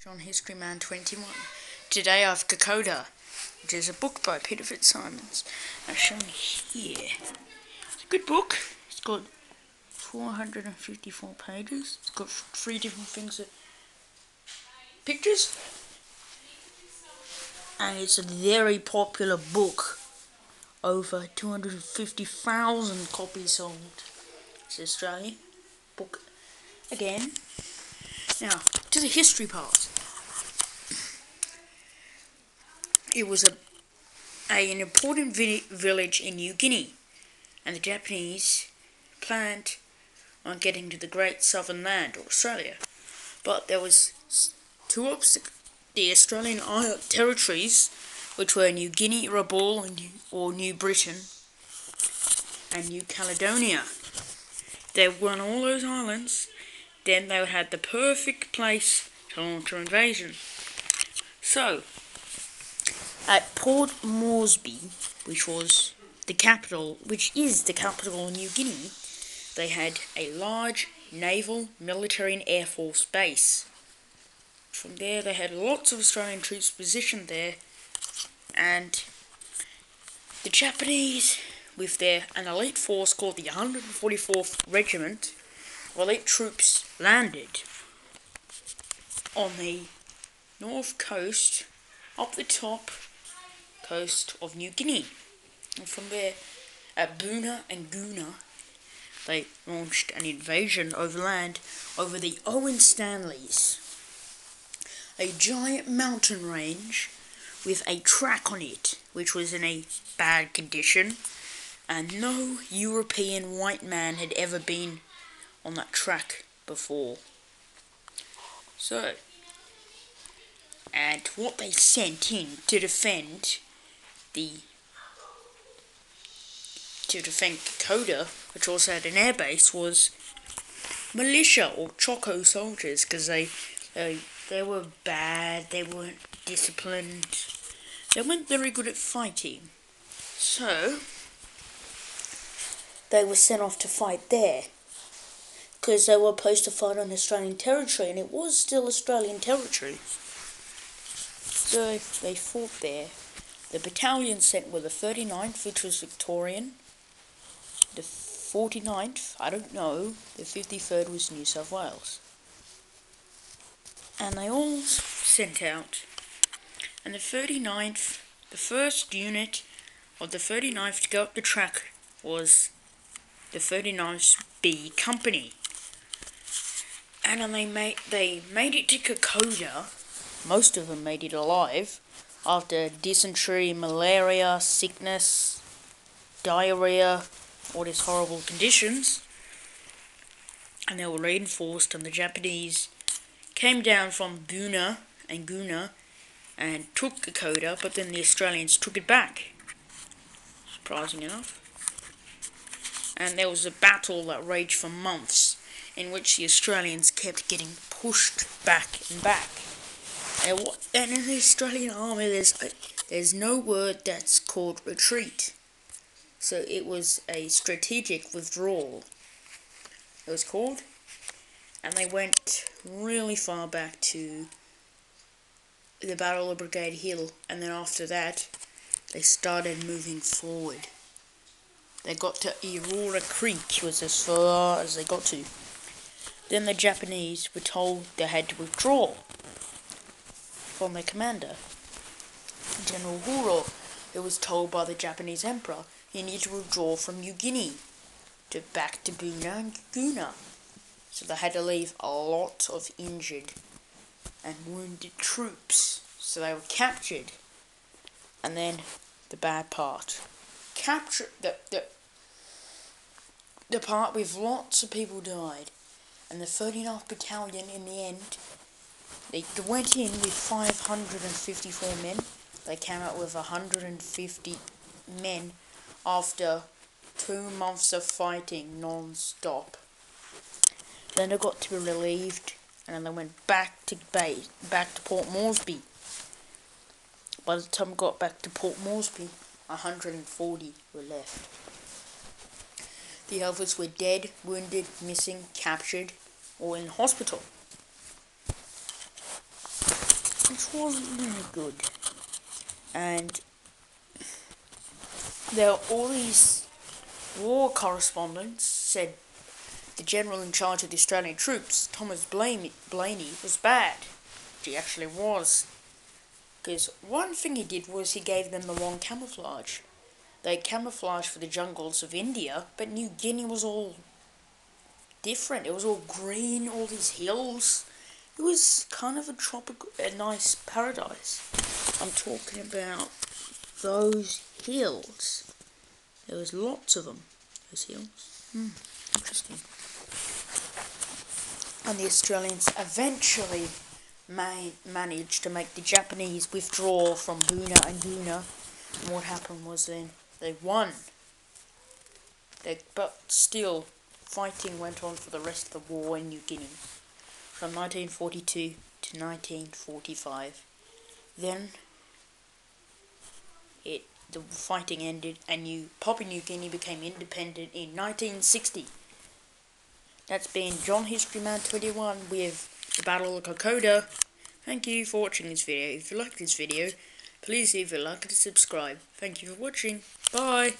John History Man 21. Today I have Kokoda, which is a book by Peter Fitzsimons, as shown here. It's a good book. It's got 454 pages. It's got 3 different things, pictures, and it's a very popular book. Over 250,000 copies sold. It's an Australian book again. Now, to the history part. It was an important village in New Guinea, and the Japanese planned on getting to the Great Southern Land, or Australia. But there was two obstacles: the Australian territories, which were New Guinea, Rabaul, or New Britain, and New Caledonia. They won all those islands, then they would have the perfect place to launch an invasion. So, at Port Moresby, which is the capital of New Guinea, they had a large naval, military and air force base. From there they had lots of Australian troops positioned there, and the Japanese, with an elite force called the 144th Regiment of elite troops, landed on the north coast, up the top coast of New Guinea. And from there, at Buna and Guna, they launched an invasion overland over the Owen Stanleys, a giant mountain range with a track on it, which was in a bad condition, and no European white man had ever been on that track before. So, and what they sent in to defend Kokoda, which also had an airbase, was militia or Choco soldiers, because they were bad, they weren't disciplined, they weren't very good at fighting. So they were sent off to fight there, because they were supposed to fight on Australian territory, and it was still Australian territory. So they fought there. The battalions sent were the 39th, which was Victorian, the 49th, I don't know, the 53rd was New South Wales. And they all sent out, and the 39th, the first unit of the 39th to go up the track was the 39th B Company. And then they made it to Kokoda. Most of them made it alive, after dysentery, malaria, sickness, diarrhea, all these horrible conditions. And they were reinforced, and the Japanese came down from Buna and Guna and took Kokoda, but then the Australians took it back, surprising enough. And there was a battle that raged for months, in which the Australians kept getting pushed back and back. And in the Australian army, there's no word that's called retreat. So it was a strategic withdrawal, it was called. And they went really far back to the Battle of Brigade Hill. And then after that, they started moving forward. They got to Aurora Creek, was as far as they got to. Then the Japanese were told they had to withdraw from their commander, General Huro. It was told by the Japanese Emperor he needed to withdraw from New Guinea back to Buna and Guna. So they had to leave a lot of injured and wounded troops. So they were captured. And then the bad part. Capture the part with lots of people died. And the 39th Battalion, in the end, they went in with 554 men. They came out with 150 men after 2 months of fighting non-stop. Then they got to be relieved, and then they went back to Port Moresby. By the time we got back to Port Moresby, 140 were left. The others were dead, wounded, missing, captured, or in hospital. which wasn't really good. And there were all these war correspondents said the general in charge of the Australian troops, Thomas Blaney, was bad. He actually was. Because one thing he did was he gave them the wrong camouflage. They camouflaged for the jungles of India, but New Guinea was all different. It was all green, all these hills. It was kind of a nice paradise. I'm talking about those hills. There was lots of them, those hills. Interesting. And the Australians eventually managed to make the Japanese withdraw from Buna and Guna. And what happened was then they won. But still, fighting went on for the rest of the war in New Guinea. From 1942 to 1945. Then the fighting ended and Papua New Guinea became independent in 1960. That's been John History Man 21 with the Battle of Kokoda. Thank you for watching this video. If you like this video, please leave a like and subscribe. Thank you for watching. Bye.